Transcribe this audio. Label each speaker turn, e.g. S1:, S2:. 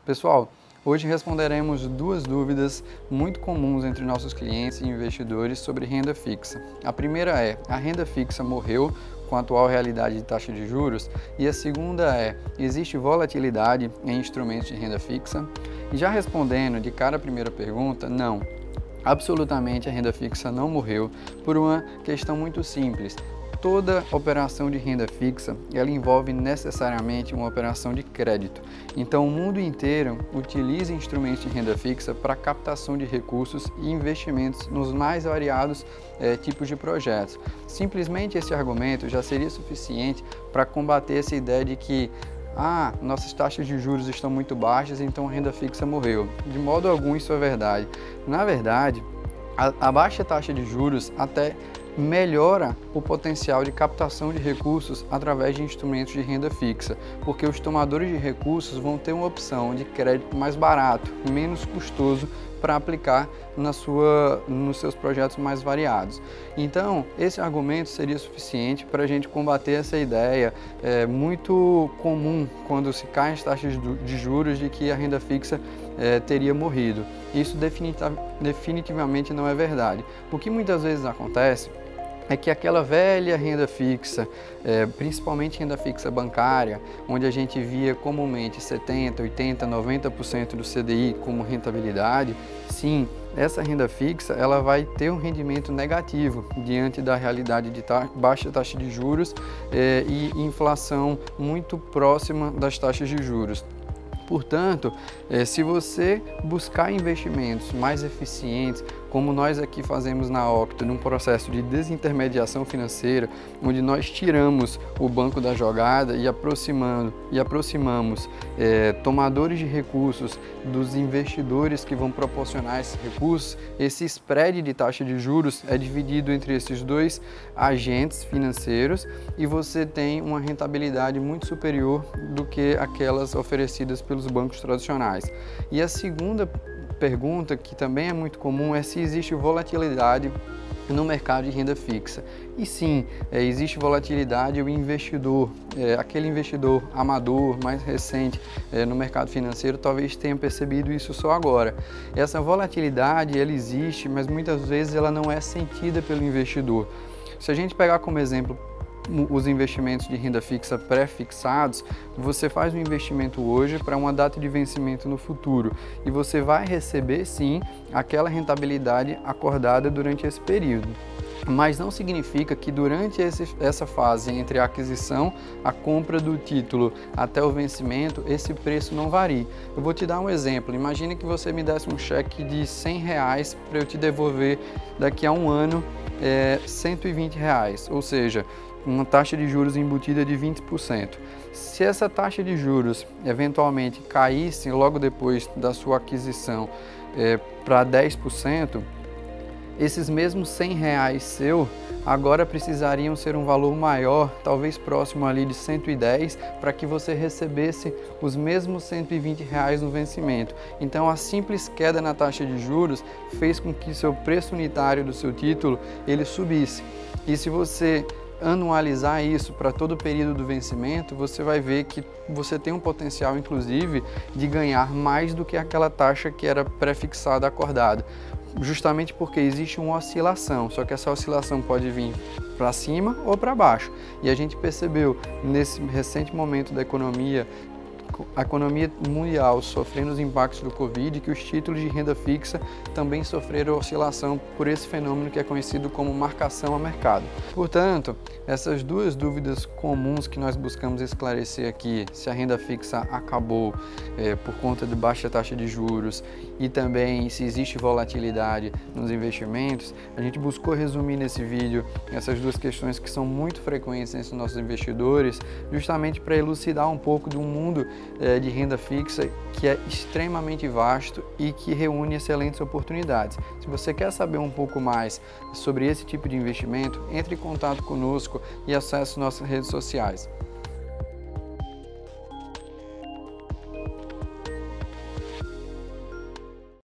S1: Pessoal, hoje responderemos duas dúvidas muito comuns entre nossos clientes e investidores sobre renda fixa. A primeira é: a renda fixa morreu com a atual realidade de taxa de juros? E a segunda é: existe volatilidade em instrumentos de renda fixa? E já respondendo de cara a primeira pergunta, não. Absolutamente a renda fixa não morreu por uma questão muito simples. Toda operação de renda fixa, ela envolve necessariamente uma operação de crédito. Então, o mundo inteiro utiliza instrumentos de renda fixa para captação de recursos e investimentos nos mais variados tipos de projetos. Simplesmente esse argumento já seria suficiente para combater essa ideia de que nossas taxas de juros estão muito baixas, então a renda fixa morreu. De modo algum isso é verdade. Na verdade, a baixa taxa de juros até melhora o potencial de captação de recursos através de instrumentos de renda fixa, porque os tomadores de recursos vão ter uma opção de crédito mais barato, menos custoso para aplicar nos seus projetos mais variados. Então, esse argumento seria suficiente para a gente combater essa ideia muito comum quando se caem as taxas de juros de que a renda fixa teria morrido. Isso definitivamente não é verdade. O que muitas vezes acontece é que aquela velha renda fixa, principalmente renda fixa bancária, onde a gente via comumente 70%, 80%, 90% do CDI como rentabilidade, sim, essa renda fixa ela vai ter um rendimento negativo diante da realidade de baixa taxa de juros e inflação muito próxima das taxas de juros. Portanto, se você buscar investimentos mais eficientes, como nós aqui fazemos na Octo, num processo de desintermediação financeira, onde nós tiramos o banco da jogada e aproximamos tomadores de recursos dos investidores que vão proporcionar esses recursos, esse spread de taxa de juros é dividido entre esses dois agentes financeiros e você tem uma rentabilidade muito superior do que aquelas oferecidas pelos bancos tradicionais. E a segunda pergunta, que também é muito comum, é se existe volatilidade no mercado de renda fixa. E sim, existe volatilidade. O investidor, aquele investidor amador, mais recente no mercado financeiro, talvez tenha percebido isso só agora. Essa volatilidade, ela existe, mas muitas vezes ela não é sentida pelo investidor. Se a gente pegar como exemplo os investimentos de renda fixa pré-fixados, você faz um investimento hoje para uma data de vencimento no futuro e você vai receber sim aquela rentabilidade acordada durante esse período. Mas não significa que durante essa fase entre a aquisição, a compra do título até o vencimento, esse preço não varie. Eu vou te dar um exemplo. Imagine que você me desse um cheque de R$100 para eu te devolver daqui a um ano R$120, ou seja, uma taxa de juros embutida de 20%. Se essa taxa de juros eventualmente caísse logo depois da sua aquisição para 10%, esses mesmos R$100 seu agora precisariam ser um valor maior, talvez próximo ali de 110, para que você recebesse os mesmos R$120 no vencimento. Então a simples queda na taxa de juros fez com que seu preço unitário do seu título ele subisse. E se você anualizar isso para todo o período do vencimento, você vai ver que você tem um potencial, inclusive, de ganhar mais do que aquela taxa que era pré-fixada, acordada. Justamente porque existe uma oscilação, só que essa oscilação pode vir para cima ou para baixo. E a gente percebeu nesse recente momento da economia, a economia mundial sofrendo os impactos do Covid, que os títulos de renda fixa também sofreram oscilação por esse fenômeno que é conhecido como marcação a mercado. Portanto, essas duas dúvidas comuns que nós buscamos esclarecer aqui, se a renda fixa acabou por conta de baixa taxa de juros e também se existe volatilidade nos investimentos, a gente buscou resumir nesse vídeo essas duas questões que são muito frequentes entre os nossos investidores, justamente para elucidar um pouco de um mundo de renda fixa que é extremamente vasto e que reúne excelentes oportunidades. Se você quer saber um pouco mais sobre esse tipo de investimento, entre em contato conosco e acesse nossas redes sociais.